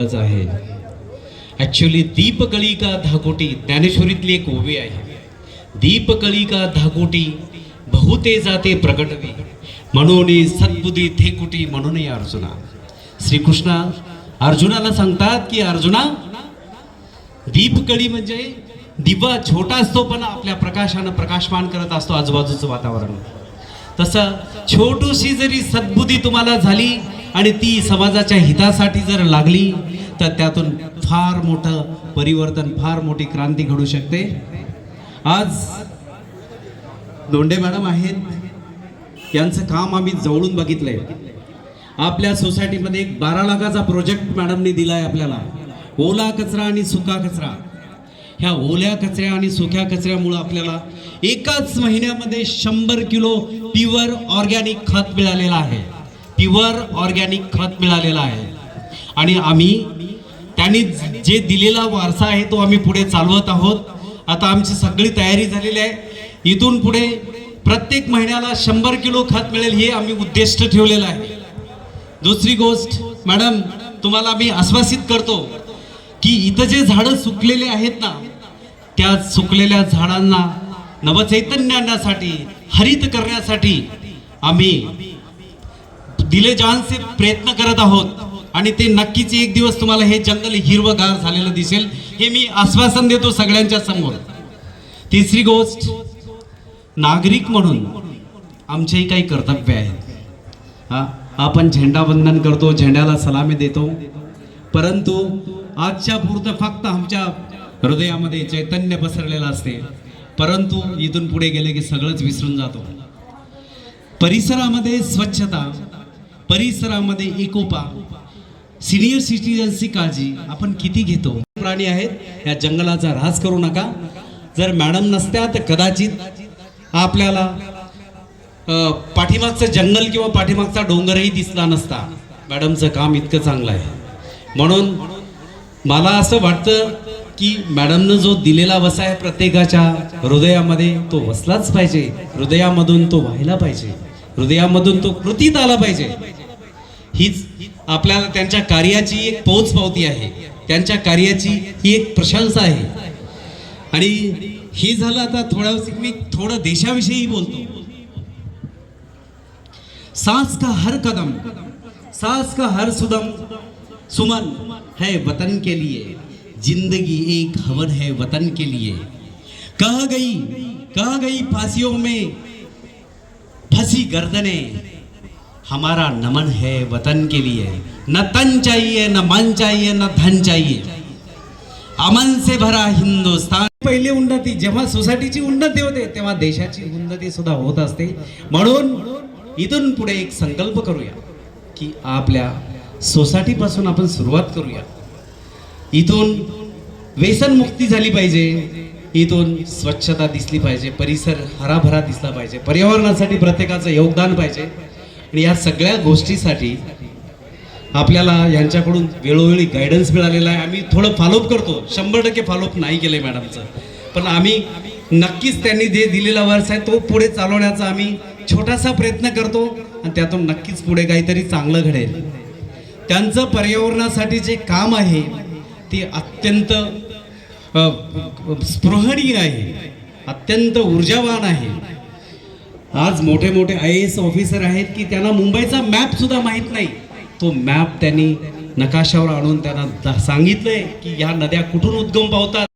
आहे. ॲक्च्युली दीपकळी का धाकोटी ज्ञानेश्वरीतली एक ओवी आहे. दीपकळी का धाकोटी बहुते जाते प्रगटवी म्हणून सद्बुद्धी थेकुटी म्हणून अर्जुना. श्रीकृष्ण अर्जुनाला सांगतात की अर्जुना, दीपकळी म्हणजे दिवा छोटा असतो पण आपल्या प्रकाशानं प्रकाशमान करत असतो आजूबाजूचं वातावरण. तसं छोटीशी जरी सद्बुद्धी तुम्हाला झाली आणि ती समाजाच्या हितासाठी जर लागली तर त्यातून फार मोठं परिवर्तन, फार मोठी क्रांती घडू शकते. आज दोंडे मॅडम आहेत, यांचं काम आम्ही जवळून बघितलंय. आपल्या सोसायटीमध्ये एक 12 लाखाचा प्रोजेक्ट मॅडमनी दिलाय आपल्याला, ओला कचरा आणि सुका कचरा. ह्या ओल्या कचऱ्या आणि सुक्या कचऱ्यामुळे आपल्याला एकाच महिन्यामध्ये 100 किलो प्युअर ऑर्गॅनिक खत मिळालेलं आहे. प्युअर ऑर्गॅनिक खत मिळालेलं आहे आणि आम्ही त्यांनी जे दिलेला वारसा आहे तो आम्ही पुढे चालवत आहोत. आता आमची सगळी तयारी झालेली आहे. इथून पुढे प्रत्येक महिन्याला 100 किलो खत मिळेल हे आम्ही उद्दिष्ट ठेवलेलं आहे. दुसरी गोष्ट मॅडम, तुम्हाला मी आश्वासित करतो की इथं जे झाडं सुकलेले आहेत ना, त्या सुकलेल्या झाडांना नवचैतन्य आणण्यासाठी, हरित करण्यासाठी आम्ही दिले जानसे प्रयत्न करत आहोत आणि ते नक्कीच एक दिवस तुम्हाला हे जंगल हिरवगार झालेलं दिसेल, हे मी आश्वासन देतो सगळ्यांच्या समोर. तिसरी गोष्ट, नागरिक म्हणून आमचेही काही कर्तव्य आहेत. आपण झेंडावंदन करतो, झेंड्याला सलामी देतो, परंतु आजच्या पुरतं फक्त आमच्या हृदयामध्ये चैतन्य पसरलेलं असते, परंतु इथून पुढे गेले की सगळंच विसरून जातो. परिसरामध्ये स्वच्छता, परिसरामध्ये एकोपा, सिनियर सिटीजनची काळजी आपण किती घेतो. प्राणी आहेत, या जंगलाचा ऱ्हास करू नका. जर मॅडम नसत्या तर कदाचित आपल्याला पाठीमागचं जंगल किंवा पाठीमागचा डोंगरही दिसला नसता. मॅडमचं काम इतकं चांगलं आहे. म्हणून मला असं वाटतं की मॅडमनं जो दिलेला वसा आहे प्रत्येकाच्या हृदयामध्ये, तो वसलाच पाहिजे, हृदयामधून तो व्हायला पाहिजे, हृदयामधून तो कृतीत आला पाहिजे. हीच आपल्याला त्यांच्या कार्याची एक पोचपावती आहे, त्यांच्या कार्याची ही एक प्रशंसा आहे. आणि हे झालं. आता मी थोडं देशाविषयी बोलतो. सांस का हर कदम, सांस का हर सुमन है वतन के लिए, जिंदगी एक हवन है वतन के लिए. कह गई फांसियों में फंसी गर्दने, हमारा नमन है वतन के लिए. न तन चाहिए, न मन चाहिए, न धन चाहिए, अमन से भरा हिंदुस्तान. पहिले उन्नती, जेव्हा सोसायटीची उन्नती होते तेव्हा देशाची उन्नती सुद्धा होत असते. म्हणून इथून पुढे एक संकल्प करूया की आपल्या सोसायटीपासून आपण सुरुवात करूया. इथून व्यसन मुक्ती झाली पाहिजे, इथून स्वच्छता दिसली पाहिजे, परिसर हराभरा दिसला पाहिजे, पर्यावरणासाठी प्रत्येकाचं योगदान पाहिजे. आणि या सगळ्या गोष्टीसाठी आपल्याला यांच्याकडून वेळोवेळी गायडन्स मिळालेला आहे. आम्ही थोडं फॉलोअप करतो, 100% फॉलोअप नाही केलंय मॅडमचं, पण आम्ही नक्कीच त्यांनी जे दिलेला वर्ष आहे तो पुढे चालवण्याचा आम्ही छोटासा प्रयत्न करतो आणि त्यातून नक्कीच पुढे काहीतरी चांगलं घडेल. त्यांचं पर्यावरणासाठी जे काम आहे ते अत्यंत स्पृहणीय आहे, अत्यंत ऊर्जावान आहे. आज मोठे मोठे IAS ऑफिसर आहेत की त्यांना मुंबईचा मॅप सुद्धा माहीत नाही. तो मॅप त्यांनी नकाशावर आणून त्यांना सांगितलंय की ह्या नद्या कुठून उद्गम पावतात,